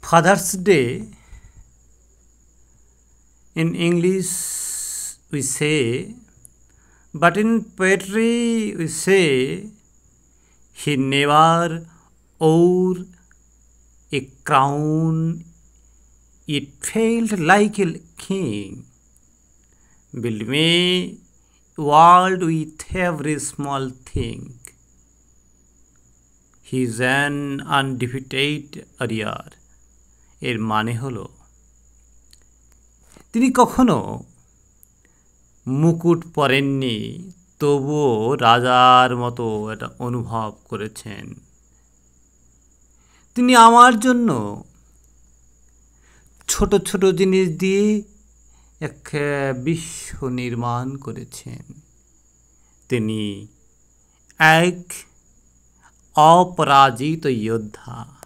Father's Day, in English we say, but in poetry we say, he never wore a crown, it felt like a king. Build me world with every small thing. He is an undefeated warrior. এর মানে হলো তিনি কখনো মুকুট পরেননি, তবুও রাজার মতো এটা অনুভব করেছেন। তিনি আমার জন্য ছোট ছোট জিনিস দিয়ে এক বিশ্ব নির্মাণ করেছেন। তিনি এক অপরাজিত যোদ্ধা।